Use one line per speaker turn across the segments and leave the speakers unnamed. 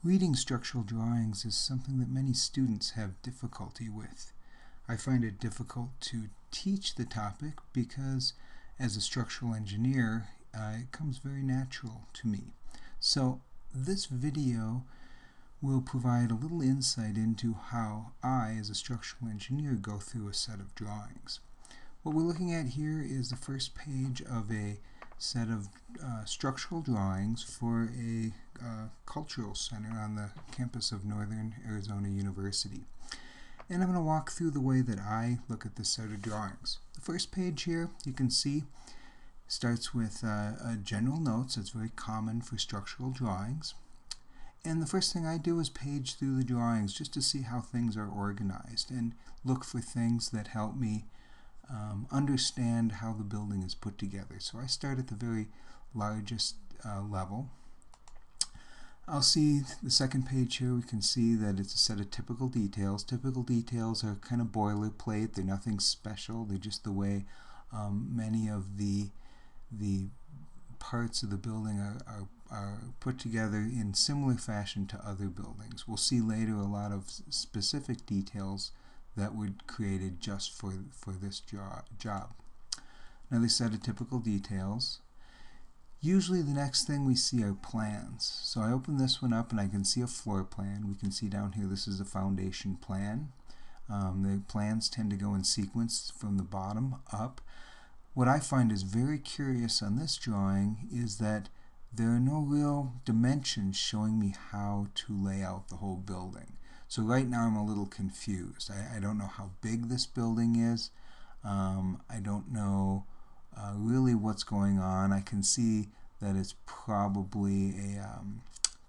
Reading structural drawings is something that many students have difficulty with. I find it difficult to teach the topic because as a structural engineer, it comes very natural to me. So this video will provide a little insight into how I, as a structural engineer, go through a set of drawings. What we're looking at here is the first page of a set of structural drawings for a cultural center on the campus of Northern Arizona University. And I'm going to walk through the way that I look at this set of drawings. The first page here, you can see, starts with general notes. It's very common for structural drawings. And the first thing I do is page through the drawings just to see how things are organized and look for things that help me understand how the building is put together. So I start at the very largest level. I'll see the second page here. We can see that it's a set of typical details. Typical details are kind of boilerplate. They're nothing special. They're just the way many of the parts of the building are put together in similar fashion to other buildings. We'll see later a lot of specific details that were created just for this job. Another set of typical details. Usually the next thing we see are plans. So I open this one up and I can see a floor plan. We can see down here this is a foundation plan. The plans tend to go in sequence from the bottom up. What I find is very curious on this drawing is that there are no real dimensions showing me how to lay out the whole building. So right now I'm a little confused. I don't know how big this building is. I don't know really what's going on. I can see that it's probably a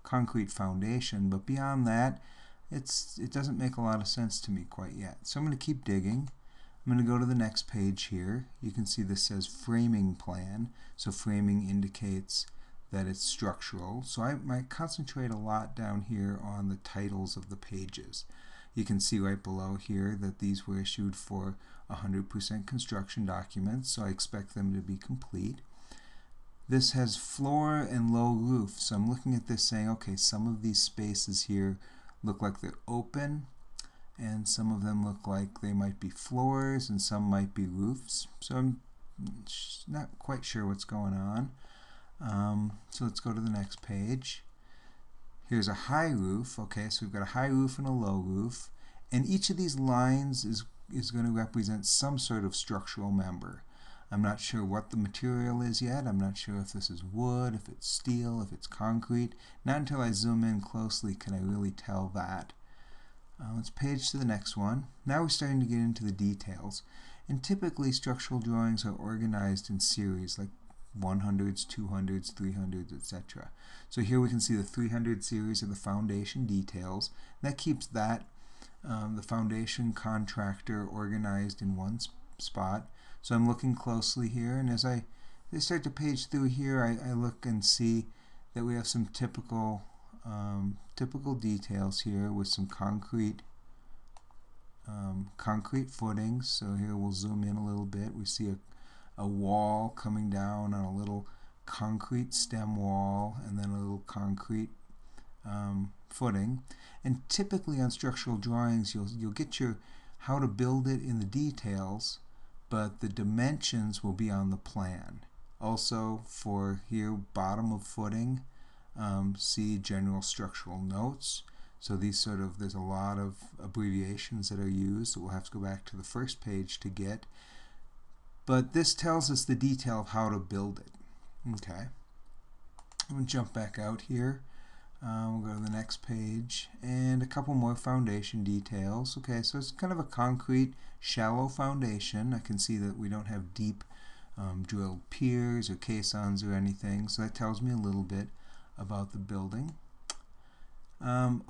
concrete foundation, but beyond that, it doesn't make a lot of sense to me quite yet. So I'm going to keep digging. I'm going to go to the next page here. You can see this says framing plan. So framing indicates that it's structural. So I might concentrate a lot down here on the titles of the pages. You can see right below here that these were issued for 100% construction documents, so I expect them to be complete. This has floor and low roof, so I'm looking at this saying, okay, some of these spaces here look like they're open, and some of them look like they might be floors, and some might be roofs. So I'm not quite sure what's going on. So let's go to the next page. Here's a high roof. Okay, so we've got a high roof and a low roof, and each of these lines is going to represent some sort of structural member. I'm not sure what the material is yet. I'm not sure if this is wood, if it's steel, if it's concrete. Not until I zoom in closely can I really tell that. Let's page to the next one. Now we're starting to get into the details. And typically structural drawings are organized in series, like 100s, 200s, 300s, etc. So here we can see the 300 series of the foundation details. That keeps that the foundation contractor organized in one spot. So I'm looking closely here, and as I start to page through here, I look and see that we have some typical details here with some concrete footings. So here we'll zoom in a little bit. We see a wall coming down on a little concrete stem wall and then a little concrete footing. And typically on structural drawings you'll get your how to build it in the details, but the dimensions will be on the plan. Also for here, bottom of footing, see general structural notes. So these there's a lot of abbreviations that are used that we'll have to go back to the first page to get. But this tells us the detail of how to build it. Okay. I'm going to jump back out here. We'll go to the next page and a couple more foundation details. Okay, so it's kind of a concrete, shallow foundation. I can see that we don't have deep drilled piers or caissons or anything, so that tells me a little bit about the building.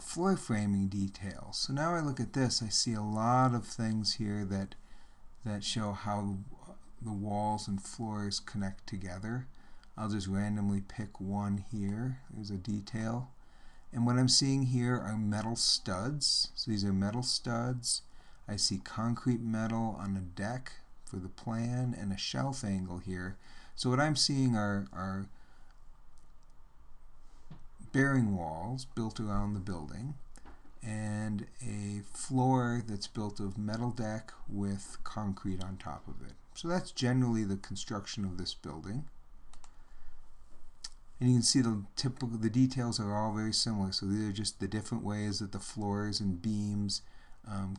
Floor framing details. So now I look at this, I see a lot of things here that show how the walls and floors connect together. I'll just randomly pick one here. There's a detail. And what I'm seeing here are metal studs. So these are metal studs. I see concrete metal on a deck for the plan and a shelf angle here. So what I'm seeing are bearing walls built around the building, and a floor that's built of metal deck with concrete on top of it. So that's generally the construction of this building. And you can see the details are all very similar. So these are just the different ways that the floors and beams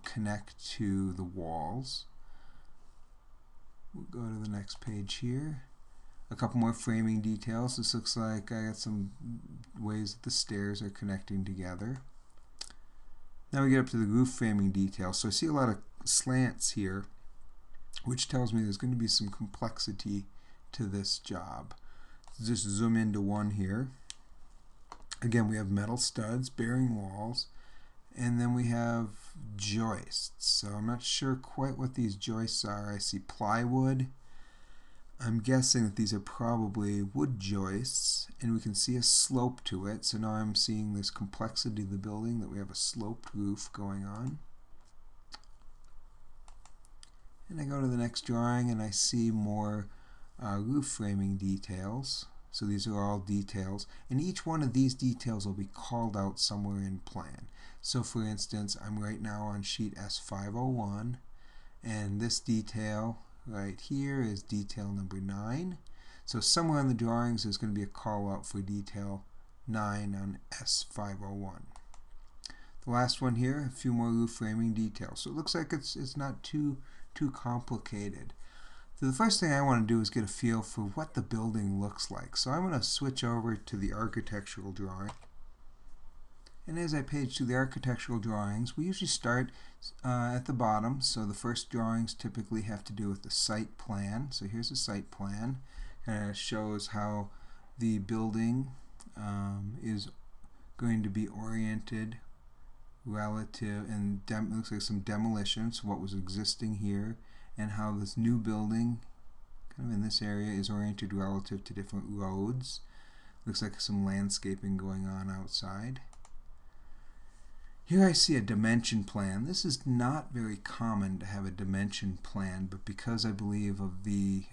connect to the walls. We'll go to the next page here. A couple more framing details. This looks like I got some ways that the stairs are connecting together. Now we get up to the roof framing details. So I see a lot of slants here, which tells me there's going to be some complexity to this job. Just zoom into one here. Again, we have metal studs, bearing walls, and then we have joists. So I'm not sure quite what these joists are. I see plywood. I'm guessing that these are probably wood joists, and we can see a slope to it. So now I'm seeing this complexity of the building, that we have a sloped roof going on. And I go to the next drawing and I see more roof framing details. So these are all details, and each one of these details will be called out somewhere in plan. So for instance, I'm right now on sheet S501, and this detail right here is detail number 9. So somewhere in the drawings there's going to be a call out for detail 9 on S501. The last one here, a few more roof framing details. So it looks like it's not too complicated. So the first thing I want to do is get a feel for what the building looks like. So I'm going to switch over to the architectural drawing. And as I page through the architectural drawings, we usually start at the bottom. So the first drawings typically have to do with the site plan. So here's a site plan. It shows how the building is going to be oriented relative, and looks like some demolition, so what was existing here, and how this new building kind of in this area is oriented relative to different roads. Looks like some landscaping going on outside. Here I see a dimension plan. This is not very common to have a dimension plan, but because I believe of the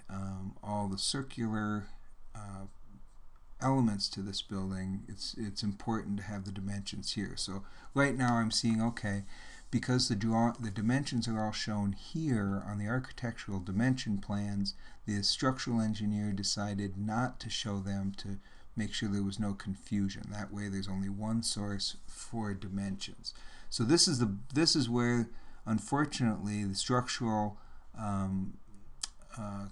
all the circular elements to this building, it's important to have the dimensions here. So right now I'm seeing, okay, because the dimensions are all shown here on the architectural dimension plans, the structural engineer decided not to show them to make sure there was no confusion. That way there's only one source for dimensions. So this is where, unfortunately, the structural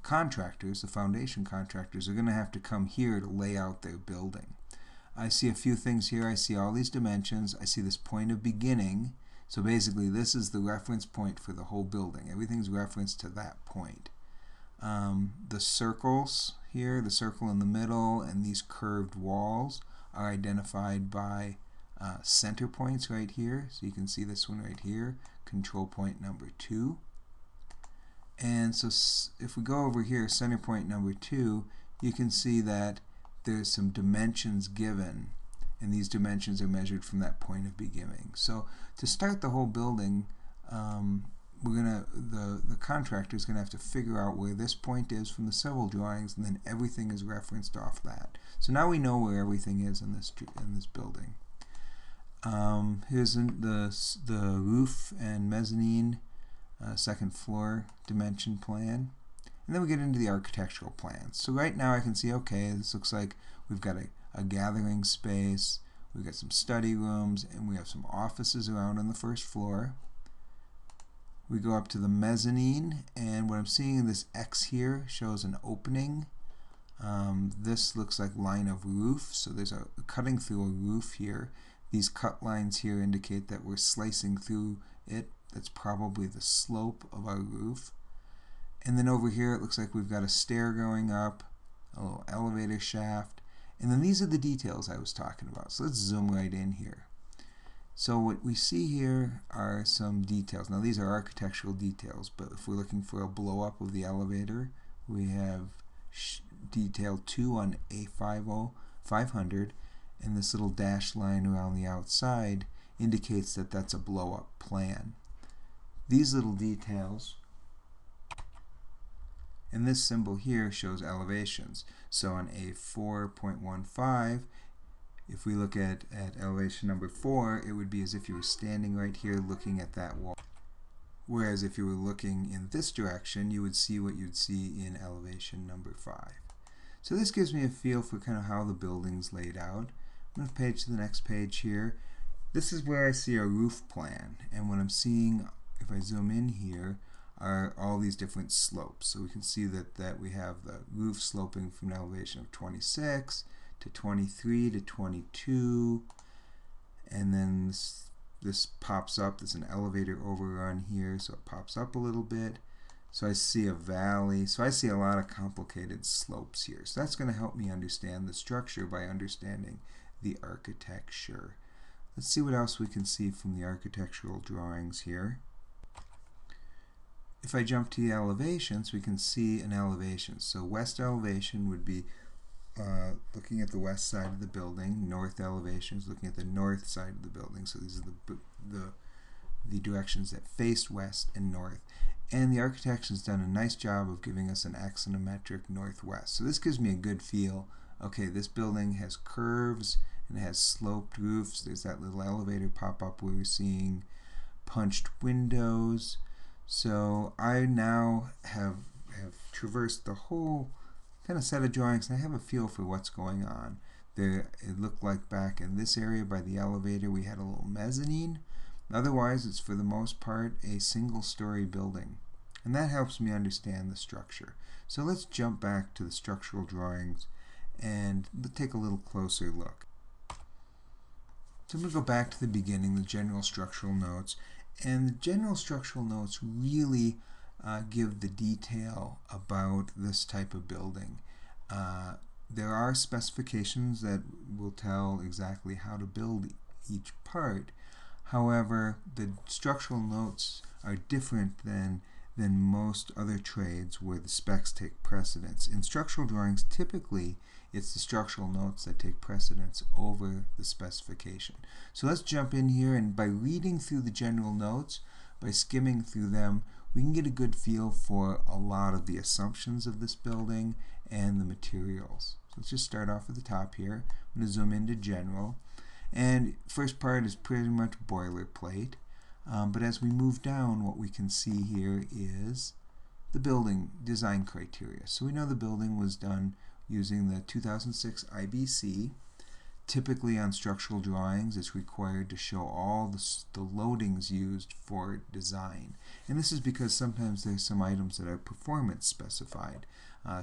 contractors, the foundation contractors, are going to have to come here to lay out their building. I see a few things here. I see all these dimensions. I see this point of beginning. So basically this is the reference point for the whole building. Everything's referenced to that point. The circles here, the circle in the middle, and these curved walls are identified by center points right here. So you can see this one right here, control point number 2. And so if we go over here, center point number 2, you can see that there's some dimensions given, and these dimensions are measured from that point of beginning. So to start the whole building, the contractor is going to have to figure out where this point is from the civil drawings, and then everything is referenced off that. So now we know where everything is in this building. Here's the roof and mezzanine second floor dimension plan, and then we get into the architectural plans. So right now I can see, okay, this looks like we've got a gathering space, we've got some study rooms, and we have some offices around on the first floor. We go up to the mezzanine, and what I'm seeing in this X here shows an opening. This looks like line of roof, so there's a cutting through a roof here. These cut lines here indicate that we're slicing through it. That's probably the slope of our roof. And then over here it looks like we've got a stair going up, a little elevator shaft, and then these are the details I was talking about. So let's zoom right in here. So what we see here are some details. Now these are architectural details, but if we're looking for a blow up of the elevator, we have detail 2 on A500, and this little dashed line around the outside indicates that that's a blow up plan. These little details and this symbol here shows elevations. So on A4.15 If we look at elevation number 4, it would be as if you were standing right here looking at that wall. Whereas if you were looking in this direction, you would see what you'd see in elevation number 5. So this gives me a feel for kind of how the building's laid out. I'm going to page to the next page here. This is where I see a roof plan, and what I'm seeing, if I zoom in here, are all these different slopes. So we can see that we have the roof sloping from an elevation of 26 to 23 to 22, and then this pops up. There's an elevator overrun here, so it pops up a little bit. So I see a valley. So I see a lot of complicated slopes here. So that's going to help me understand the structure by understanding the architecture. Let's see what else we can see from the architectural drawings here. If I jump to the elevations, we can see an elevation. So west elevation would be looking at the west side of the building. North elevation is looking at the north side of the building. So these are the directions that face west and north. And the architect has done a nice job of giving us an axonometric northwest. So this gives me a good feel. Okay, this building has curves and it has sloped roofs. There's that little elevator pop up where we're seeing punched windows. So I now have traversed the whole kind of set of drawings, and I have a feel for what's going on. It looked like back in this area by the elevator we had a little mezzanine. Otherwise, it's for the most part a single-story building, and that helps me understand the structure. So let's jump back to the structural drawings and take a little closer look. So I'm going to go back to the beginning, the general structural notes, and the general structural notes really give the detail about this type of building. There are specifications that will tell exactly how to build each part. However, the structural notes are different than most other trades where the specs take precedence. In structural drawings, typically it's the structural notes that take precedence over the specification. So let's jump in here, and by reading through the general notes, by skimming through them, we can get a good feel for a lot of the assumptions of this building and the materials. So let's just start off at the top here. I'm going to zoom into general. And first part is pretty much boilerplate. But as we move down, what we can see here is the building design criteria. So we know the building was done using the 2006 IBC. Typically on structural drawings, it's required to show all the loadings used for design. And this is because sometimes there's some items that are performance specified,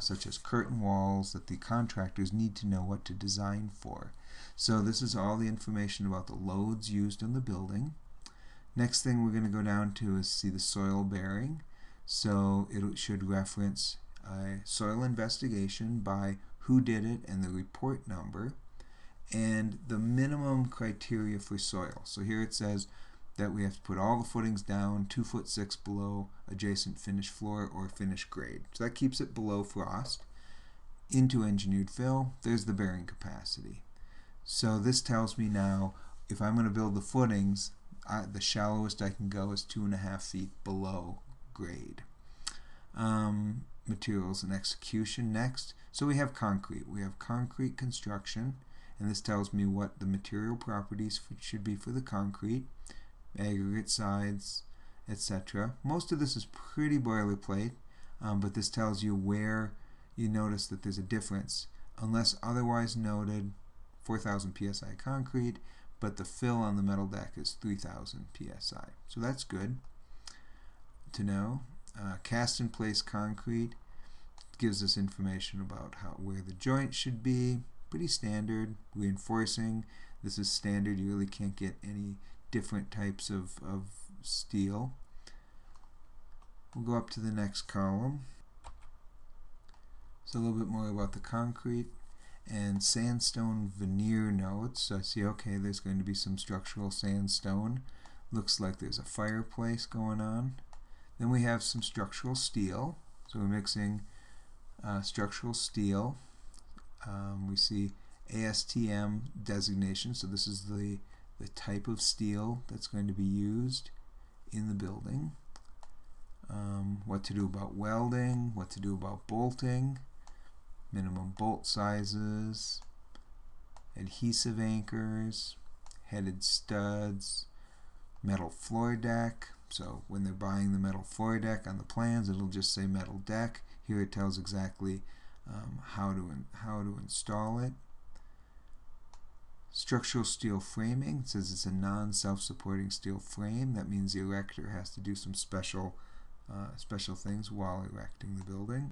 such as curtain walls, that the contractors need to know what to design for. So this is all the information about the loads used in the building. Next thing we're going to go down to is see the soil bearing. So it should reference a soil investigation by who did it and the report number, and the minimum criteria for soil. So here it says that we have to put all the footings down 2'6" below adjacent finished floor or finished grade. So that keeps it below frost. Into engineered fill, there's the bearing capacity. So this tells me now if I'm going to build the footings, the shallowest I can go is 2.5 feet below grade. Materials and execution next. So we have concrete. We have concrete construction, and this tells me what the material properties should be for the concrete, aggregate size, etc. Most of this is pretty boilerplate, but this tells you where you notice that there's a difference. Unless otherwise noted, 4,000 psi concrete, but the fill on the metal deck is 3,000 psi. So that's good to know. Cast in place concrete gives us information about where the joint should be. Pretty standard. Reinforcing, this is standard. You really can't get any different types of steel. We'll go up to the next column. So a little bit more about the concrete and sandstone veneer notes. So I see, okay, there's going to be some structural sandstone. Looks like there's a fireplace going on. Then we have some structural steel. So we're mixing structural steel. We see ASTM designation. So this is the type of steel that's going to be used in the building. What to do about welding, what to do about bolting, minimum bolt sizes, adhesive anchors, headed studs, metal floor deck. So when they're buying the metal floor deck on the plans, it'll just say metal deck. Here it tells exactly how to install it. Structural steel framing. It says it's a non-self-supporting steel frame. That means the erector has to do some special things while erecting the building.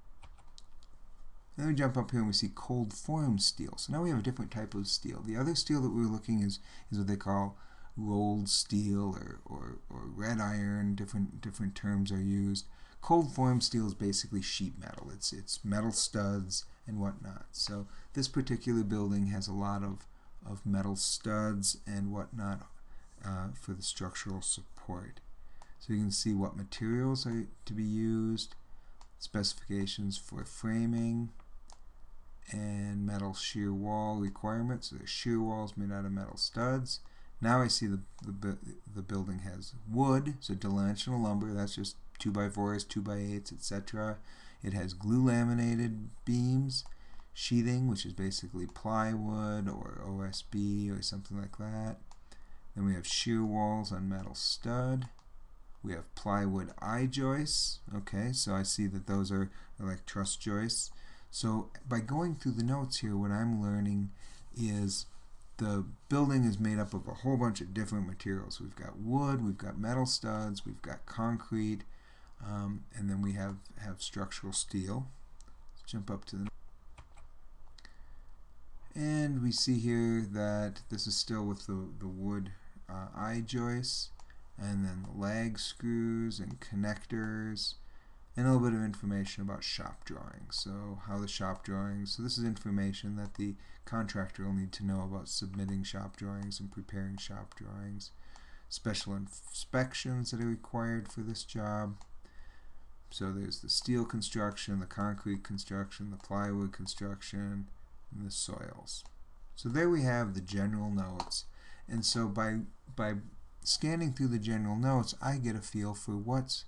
Then we jump up here and we see cold formed steel. So now we have a different type of steel. The other steel that we're looking is what they call rolled steel or red iron. Different terms are used. Cold formed steel is basically sheet metal. It's metal studs and whatnot. So this particular building has a lot of metal studs and whatnot for the structural support. So you can see what materials are to be used, specifications for framing, and metal shear wall requirements. So there's shear walls made out of metal studs. Now I see the building has wood, so dimensional lumber, that's just 2x4s, 2x8s, etc. It has glue laminated beams, sheathing, which is basically plywood or OSB or something like that. Then we have shear walls on metal stud. We have plywood I-joists. Okay, so I see that those are like truss joists. So by going through the notes here, what I'm learning is the building is made up of a whole bunch of different materials. We've got wood, we've got metal studs, we've got concrete, and then we have structural steel. Let's jump up to the and we see here that this is still with the wood I-joists, and then the lag screws and connectors, and a little bit of information about shop drawings. So how the shop drawings, so this is information that the contractor will need to know about submitting shop drawings and preparing shop drawings. Special inspections that are required for this job. So there's the steel construction, the concrete construction, the plywood construction, and the soils. So there we have the general notes. And so by scanning through the general notes, I get a feel for what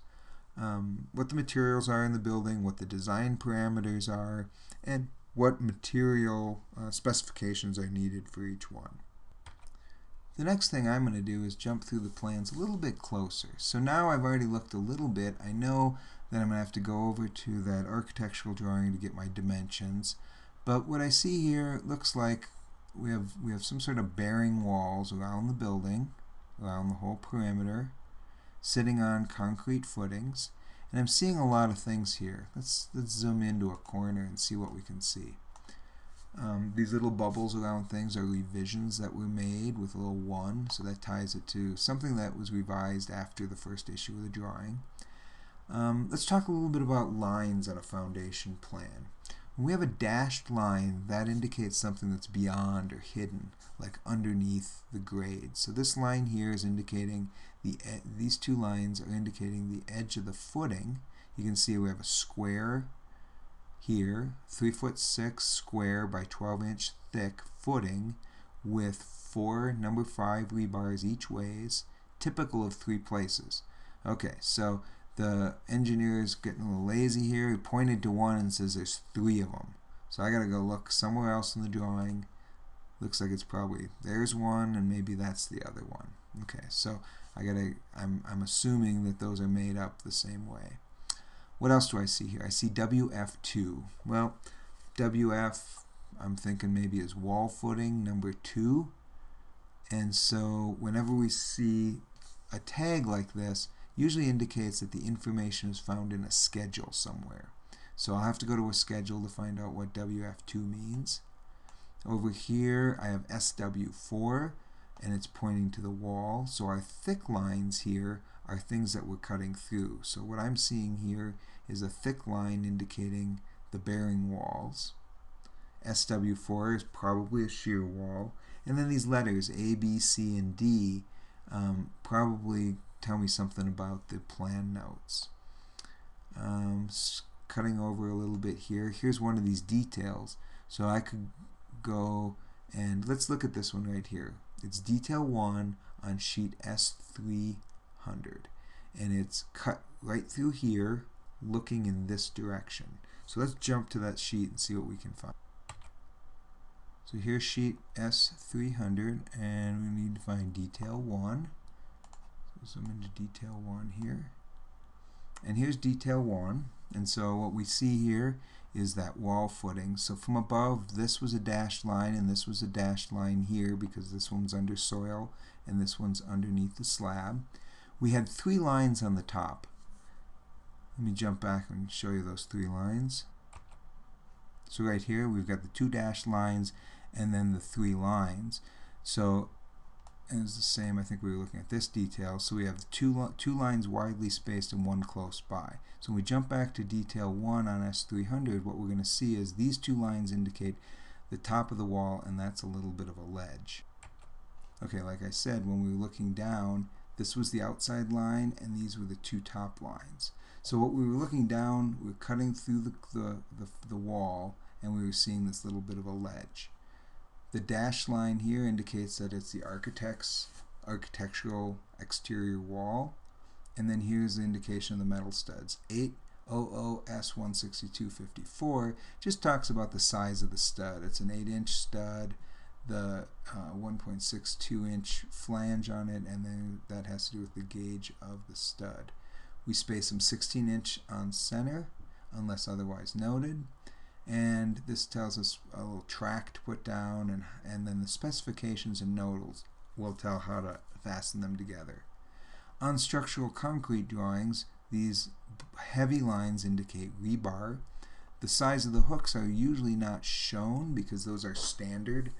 the materials are in the building, what the design parameters are, and what material specifications are needed for each one. The next thing I'm going to do is jump through the plans a little bit closer. So now I've already looked a little bit. I know that I'm going to have to go over to that architectural drawing to get my dimensions. But what I see here looks like we have some sort of bearing walls around the building, around the whole perimeter, sitting on concrete footings, and I'm seeing a lot of things here. Let's zoom into a corner and see what we can see. These little bubbles around things are revisions that were made with a little 1, so that ties it to something that was revised after the first issue of the drawing. Let's talk a little bit about lines on a foundation plan. When we have a dashed line, that indicates something that's beyond or hidden, like underneath the grade. So this line here is indicating these two lines are indicating the edge of the footing. You can see we have a square here, 3'6" square by 12" thick footing with 4 number 5 rebars each ways, typical of 3 places. Okay, so the engineer is getting a little lazy here. He pointed to one and says there's 3 of them. So I gotta go look somewhere else in the drawing. Looks like it's probably there's one and maybe that's the other one. Okay, so I'm assuming that those are made up the same way. What else do I see here? I see WF2. Well, WF I'm thinking maybe is wall footing number 2. And so whenever we see a tag like this, usually indicates that the information is found in a schedule somewhere. So I'll have to go to a schedule to find out what WF2 means. Over here I have SW4 and it's pointing to the wall. So our thick lines here are things that we're cutting through. So what I'm seeing here is a thick line indicating the bearing walls. SW4 is probably a shear wall. And then these letters A, B, C, and D probably tell me something about the plan notes. Cutting over a little bit here. Here's one of these details. So I could go and let's look at this one right here. It's detail 1 on sheet S300. And it's cut right through here looking in this direction. So let's jump to that sheet and see what we can find. So here's sheet S300, and we need to find detail 1. So zoom into detail 1 here. And here's detail 1. And so what we see here is that wall footing. So from above, this was a dashed line, and this was a dashed line here because this one's under soil and this one's underneath the slab. We had 3 lines on the top. Let me jump back and show you those 3 lines. So right here we've got the 2 dashed lines and then the 3 lines. So and it's the same, I think we were looking at this detail. So we have two lines widely spaced and 1 close by. So when we jump back to detail 1 on S300, what we're going to see is these 2 lines indicate the top of the wall, and that's a little bit of a ledge. Okay, like I said, when we were looking down, this was the outside line and these were the 2 top lines. So what we were looking down, we were cutting through the wall, and we were seeing this little bit of a ledge. The dashed line here indicates that it's the architectural exterior wall, and then here's the indication of the metal studs. 800S16254 just talks about the size of the stud. It's an 8-inch stud, the 1.62-inch flange on it, and then that has to do with the gauge of the stud. We space them 16-inch on center, unless otherwise noted. And this tells us a little track to put down, and then the specifications and notes will tell how to fasten them together. On structural concrete drawings, these heavy lines indicate rebar. The size of the hooks are usually not shown because those are standard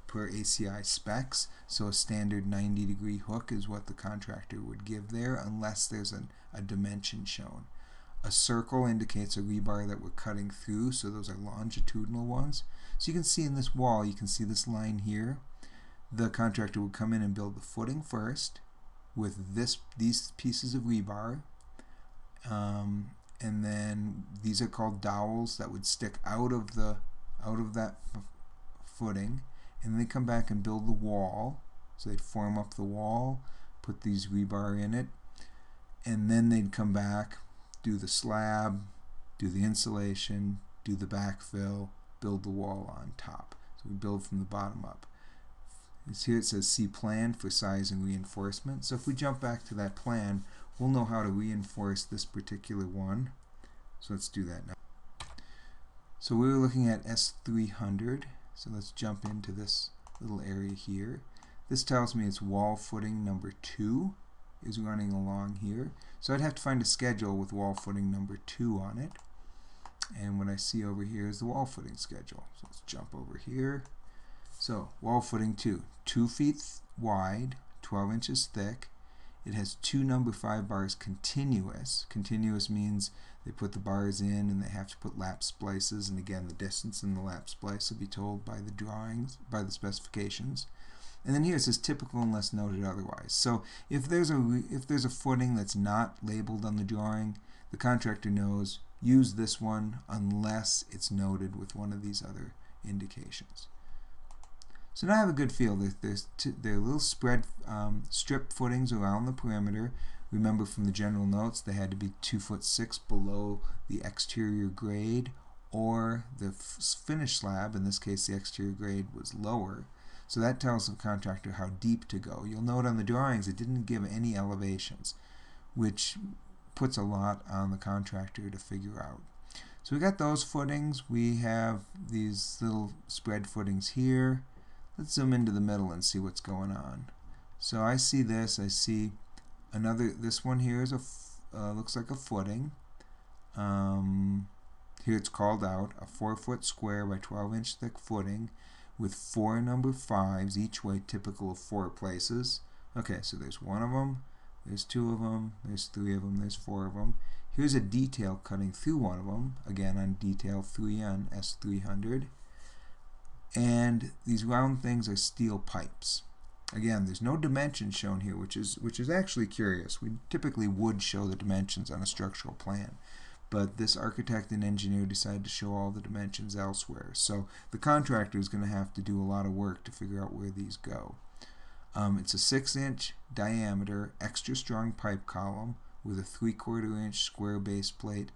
per ACI specs. So a standard 90-degree hook is what the contractor would give there unless there's a dimension shown. A circle indicates a rebar that we're cutting through, so those are longitudinal ones. So you can see in this wall, you can see this line here. The contractor would come in and build the footing first with these pieces of rebar, and then these are called dowels that would stick out of that footing, and they come back and build the wall. So they'd form up the wall, put these rebar in it, and then they'd come back, do the slab, do the insulation, do the backfill, build the wall on top. So we build from the bottom up. Here it says see plan for size and reinforcement. So if we jump back to that plan, we'll know how to reinforce this particular one. So let's do that now. So we were looking at S300. So let's jump into this little area here. This tells me it's wall footing number 2 is running along here. So I'd have to find a schedule with wall footing number 2 on it. And what I see over here is the wall footing schedule. So let's jump over here. So wall footing 2, 2 feet wide, 12 inches thick. It has 2 number 5 bars continuous. Continuous means they put the bars in and they have to put lap splices, and again the distance in the lap splice will be told by the drawings, by the specifications. And then here it says typical unless noted otherwise. So if there's a footing that's not labeled on the drawing, the contractor knows use this one unless it's noted with one of these other indications. So now I have a good feel. There are little strip footings around the perimeter. Remember from the general notes they had to be 2'6" below the exterior grade or the finished slab. In this case the exterior grade was lower. So that tells the contractor how deep to go. You'll note on the drawings it didn't give any elevations, which puts a lot on the contractor to figure out. So we got those footings. We have these little spread footings here. Let's zoom into the middle and see what's going on. So I see this. I see this one here is looks like a footing. Here it's called out, a 4-foot square by 12-inch thick footing with 4 number 5s, each way typical of 4 places. Okay, so there's 1 of them, there's 2 of them, there's 3 of them, there's 4 of them. Here's a detail cutting through 1 of them, again on detail 3 on S300. And these round things are steel pipes. Again, there's no dimensions shown here, which is actually curious. We typically would show the dimensions on a structural plan, but this architect and engineer decided to show all the dimensions elsewhere. So the contractor is going to have to do a lot of work to figure out where these go. It's a 6-inch diameter, extra strong pipe column with a 3/4 inch square base plate,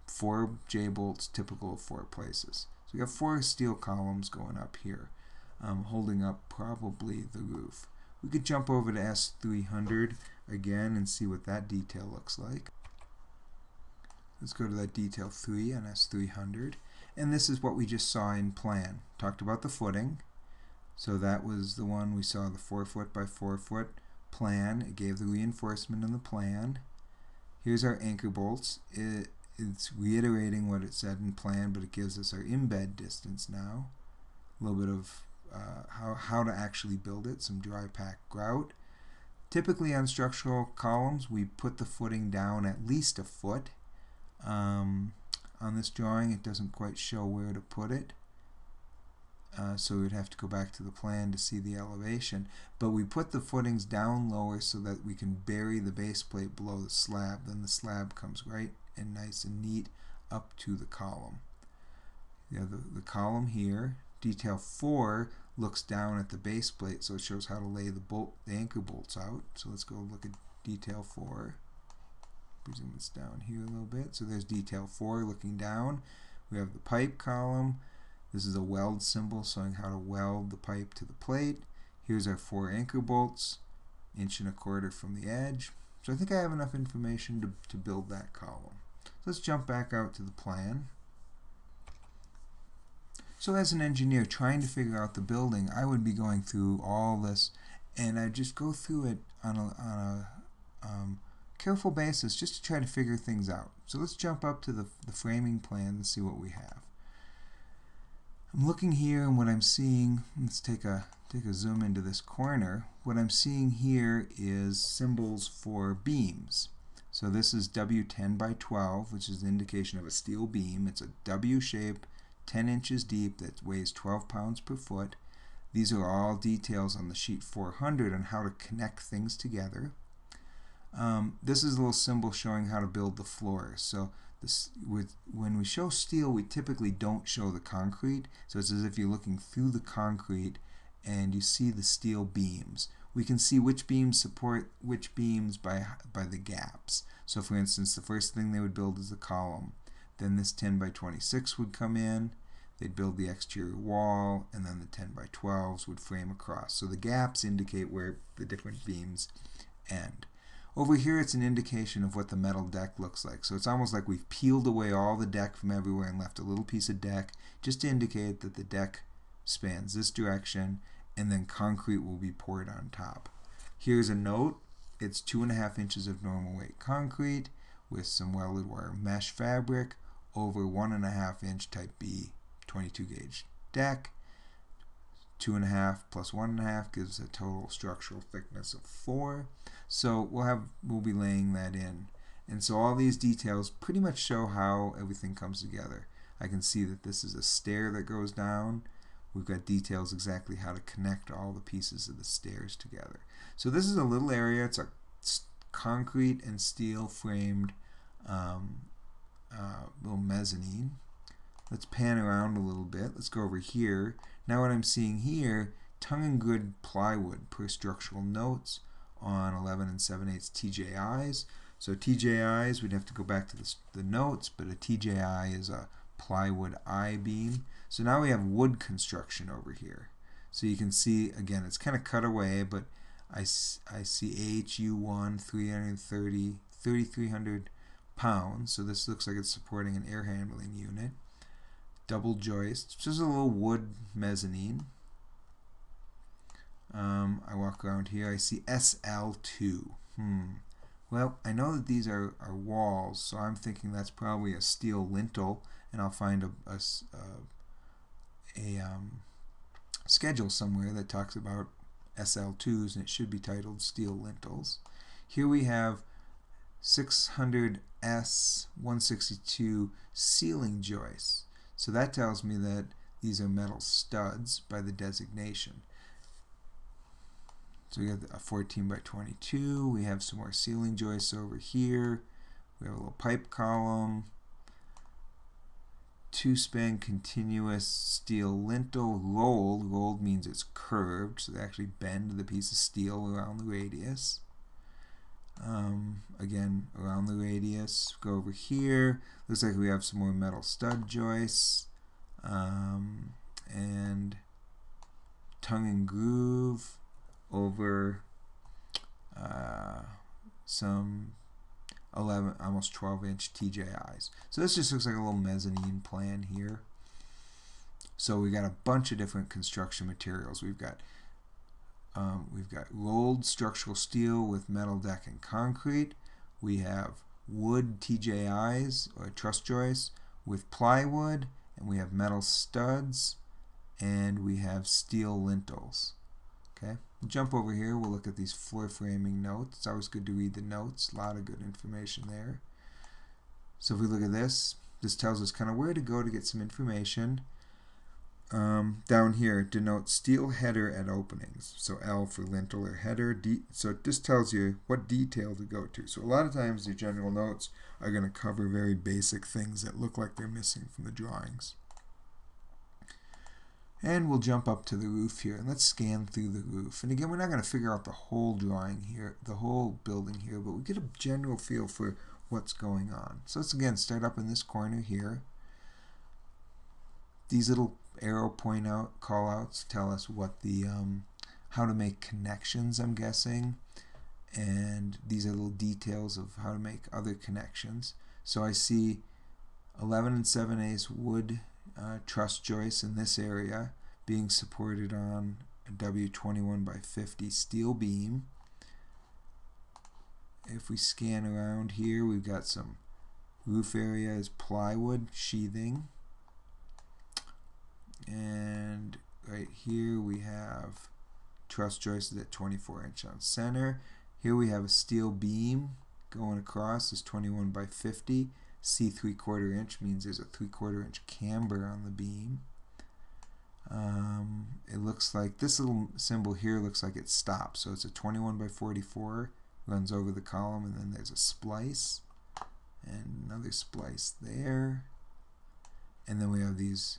4 J-bolts typical of 4 places. So we have 4 steel columns going up here, holding up probably the roof. We could jump over to S300 again and see what that detail looks like. Let's go to that detail 3 on S300. And this is what we just saw in plan. Talked about the footing. So that was the one we saw, the 4 foot by 4 foot plan. It gave the reinforcement in the plan. Here's our anchor bolts. It's reiterating what it said in plan, but it gives us our embed distance now. A little bit of how to actually build it, some dry pack grout. Typically on structural columns, we put the footing down at least a foot. On this drawing, it doesn't quite show where to put it. So we'd have to go back to the plan to see the elevation. But we put the footings down lower so that we can bury the base plate below the slab. Then the slab comes right and nice and neat up to the column. You have the column here. Detail 4 looks down at the base plate, so it shows how to lay the anchor bolts out. So let's go look at detail 4. Presume it's down here a little bit. So there's detail 4 looking down. We have the pipe column. This is a weld symbol showing how to weld the pipe to the plate. Here's our 4 anchor bolts, 1.25 inches from the edge. So I think I have enough information to build that column. So let's jump back out to the plan. So as an engineer trying to figure out the building, I would be going through all this, and I'd just go through it on a careful basis just to try to figure things out. So let's jump up to the framing plan and see what we have. I'm looking here, and what I'm seeing, let's take a zoom into this corner. What I'm seeing here is symbols for beams. So this is W10 by 12, which is an indication of a steel beam. It's a W shape, 10 inches deep, that weighs 12 pounds per foot. These are all details on the sheet 400 on how to connect things together. This is a little symbol showing how to build the floor. So when we show steel, we typically don't show the concrete. So it's as if you're looking through the concrete and you see the steel beams. We can see which beams support which beams by the gaps. So for instance, the first thing they would build is the column. Then this 10 by 26 would come in. They'd build the exterior wall, and then the 10 by 12s would frame across. So the gaps indicate where the different beams end. Over here, it's an indication of what the metal deck looks like. So it's almost like we've peeled away all the deck from everywhere and left a little piece of deck just to indicate that the deck spans this direction, and then concrete will be poured on top. Here's a note. It's 2.5 inches of normal weight concrete with some welded wire mesh fabric over 1.5 inch type B 22 gauge deck. 2.5 plus 1.5 gives a total structural thickness of 4. So we'll be laying that in. And so all these details pretty much show how everything comes together. I can see that this is a stair that goes down. We've got details exactly how to connect all the pieces of the stairs together. So this is a little area. It's a concrete and steel framed little mezzanine. Let's pan around a little bit. Let's go over here. Now what I'm seeing here, tongue and grid plywood per structural notes on 11 7/8 TJIs. So TJIs, we'd have to go back to the notes, but a TJI is a plywood I-beam. So now we have wood construction over here. So you can see, again, it's kind of cut away, but I see AHU1 3,300 pounds. So this looks like it's supporting an air handling unit. Double joist, just a little wood mezzanine. I walk around here, I see SL2. Well, I know that these are walls, so I'm thinking that's probably a steel lintel, and I'll find a schedule somewhere that talks about SL2s, and it should be titled steel lintels. Here we have 600S162 ceiling joists. So that tells me that these are metal studs by the designation. So we have a 14 by 22. We have some more ceiling joists over here. We have a little pipe column. 2-span continuous steel lintel, rolled. Rolled means it's curved, so they actually bend the piece of steel around the radius. Again, around the radius. Go over here. Looks like we have some more metal stud joists. and tongue and groove over some 11, almost 12-inch TJIs. So this just looks like a little mezzanine plan here. So we got a bunch of different construction materials. We've got rolled structural steel with metal deck and concrete. We have wood TJIs or truss joists with plywood, and we have metal studs, and we have steel lintels. Okay, we'll jump over here. We'll look at these floor framing notes. It's always good to read the notes. A lot of good information there. So if we look at this, this tells us kind of where to go to get some information. Down here denotes steel header at openings. So L for lintel or header. So it just tells you what detail to go to. So a lot of times the general notes are going to cover very basic things that look like they're missing from the drawings. And we'll jump up to the roof here, and let's scan through the roof. And again, we're not going to figure out the whole drawing here, the whole building here, but we get a general feel for what's going on. So let's again start up in this corner here. These little arrow point out call outs tell us what the how to make connections, I'm guessing, and these are little details of how to make other connections. So I see 11 7/8 wood truss joists in this area being supported on a W21 by 50 steel beam. If we scan around here, we've got some roof area is plywood sheathing, and right here we have truss joists at 24-inch on center. Here we have a steel beam going across, is 21 by 50. C 3/4 inch means there's a 3/4 inch camber on the beam. It looks like this little symbol here looks like it stops, so it's a 21 by 44, runs over the column, and then there's a splice and another splice there, and then we have these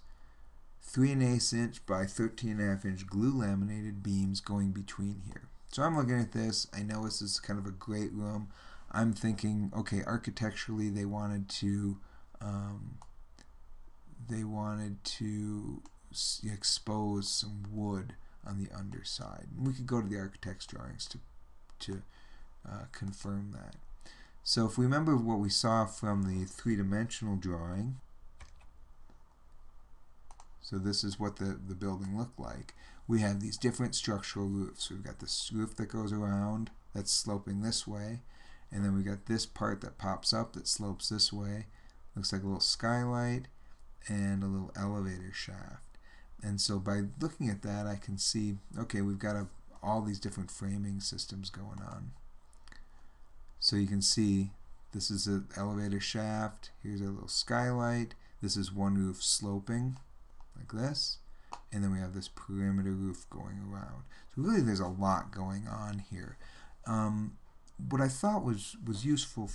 3/8 inch by 13.5 inch glue laminated beams going between here. So I'm looking at this, I know this is kind of a great room. I'm thinking, okay, architecturally they wanted to expose some wood on the underside. And we could go to the architect's drawings to confirm that. So if we remember what we saw from the three-dimensional drawing, so this is what the building looked like. We have these different structural roofs. We've got this roof that goes around that's sloping this way, and then we got this part that pops up that slopes this way. Looks like a little skylight and a little elevator shaft. And so by looking at that, I can see, okay, we've got all these different framing systems going on. So you can see this is an elevator shaft. Here's a little skylight. This is one roof sloping like this. And then we have this perimeter roof going around. So really there's a lot going on here. What I thought was useful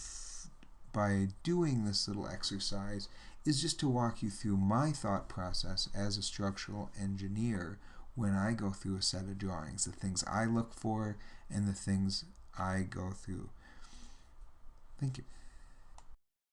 by doing this little exercise is just to walk you through my thought process as a structural engineer when I go through a set of drawings, the things I look for and the things I go through. Thank you.